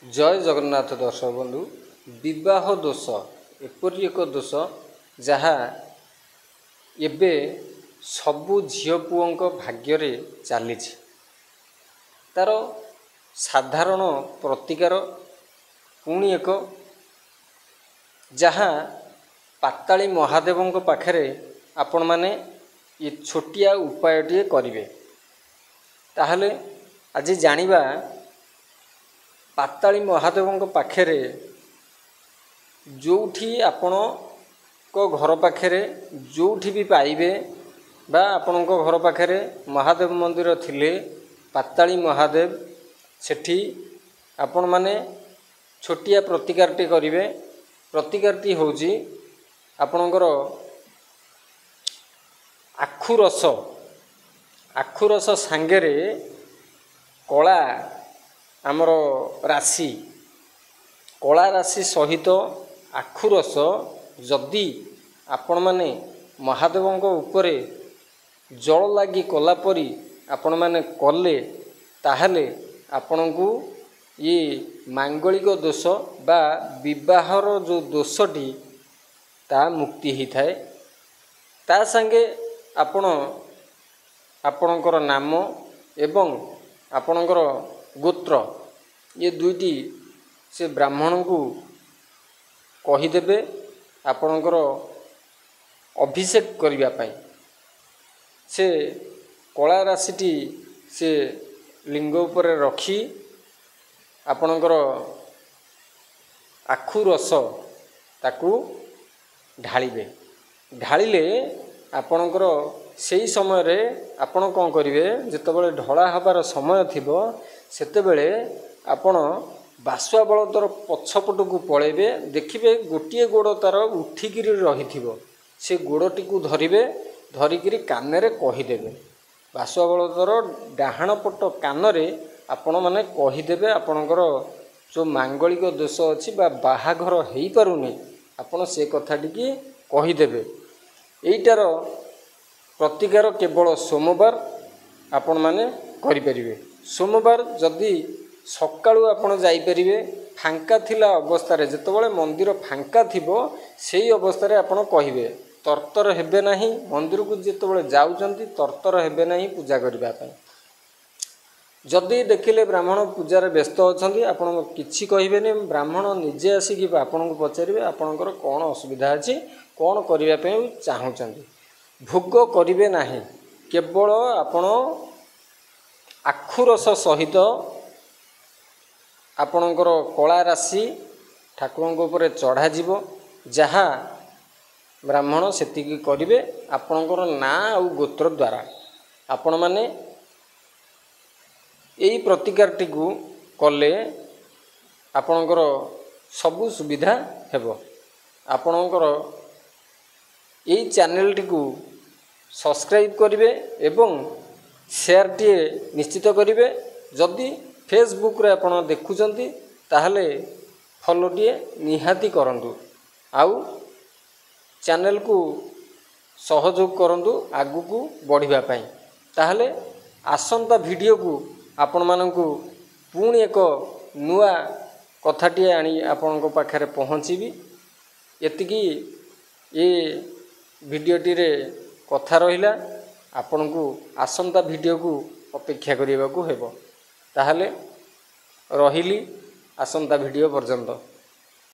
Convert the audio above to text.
जय जगन्नाथ दर्शक बंधु विवाह दोष एपरी एक दोष जहा एबे सबु झियो पुओं भाग्य रे चली तार साधारण प्रतिकार पुणी एक जहा पाताली महादेवों पाखरे आपण माने ये छोटिया उपायटे करिवे ताहले आज जानिबा पाताली महादेवों पाखरे जोठी आपण को घर पाखरे जोठी भी पाइबे बा आपण को घर पाखरे महादेव मंदिर थिले पाताली महादेव सेठी आपण माने छोटिया प्रतिकारटी करिवे। प्रतिकारटी होउची आपणकर आखु रस सांगेरे कला आमर राशि कला राशि सहित आखु रस जदि आपण माने महादेवों उपरे जल लगी कला परी आपण माने कले ताहले आपणकू ये मांगलिक दोष बा विवाहर जो दोषटी ता मुक्ति ही थाए। ता संगे आपण आपणकर नाम एवं आपणकर गोत्र ये दुईटी से ब्राह्मण को कहीदेवे आपणकर अभिषेक करने पाई से कला राशिटी से लिंग उपर रखी आपणकर आखु रस ताकू ढालिबे ढालिले आपणकर सेई समय रे आपण कौन करिवे जेतेबेले ढला हबार समय थिबो सेतेबेले आपण बासुआ बलदर पछपट को पळेबे देखिबे गोटिए गोड़ तार उठिकिरी रहिथिबो से गोड़टी को धरिबे धरिकिरी कानरे कहीदेबे बासुआ बलदर डाहाण पट कानरे आपण माने कहीदेबे आपणकर जो मांगलिक दोष अछि बा बाहाघर हेई पारुनी आपण से कथाटी की कहीदेबे। एइटार प्रतिकार केवल सोमवार आपण माने करि परिबे। सोमवार जदि सकाळू आपण जाई परिबे फांका थिला अवस्था रे जेतेबेले मंदिर फांका थिबो सेही अवस्था रे आपण कहिबे तरतर हेबे नाही मंदिर को जेतेबेले जाउचंती तरतर हेबे नाही पूजा करबा पई। जदि देखिले ब्राह्मण पूजार व्यस्त अछंती आपण किछि कहिबेनी ब्राह्मण निजे आसिक आपण को पचारिबे आपणकर कोन असुविधा अछि कोन करिबा पई चाहुचंती भोग करिबे नाही केवल आपण आखु रस सहित आपणकर कला राशि ठाकुरଙ୍କ ऊपर चढ़ा जीवो जहा ब्राह्मण सेतिकी करिवे आपणकर ना आ गोत्र द्वारा आपण माने एई प्रतिकारटी को कले आपणकर सबु सुविधा हेबो। आपणकर एई चैनलटी को सब्सक्राइब करिवे एवं शेयर टी निश्चित करिवे। जदि फेसबुक रे आपण देखुचंती ताहले फॉलो टी निहाती करंतु आउ चैनल को सहयोग करंतु आगु को बढ़िबा पई ताहले आसंता वीडियो को आपण मानकू पुणी एक नुआ कथाटी आनी आपण पाखे पहुँचीबी। एतिकी ये वीडियोटी रे कथा रहिला आपण को आसंता वीडियो को अपेक्षा करिबा को हेबो ताहले रहिली आसंता वीडियो पर्यंत।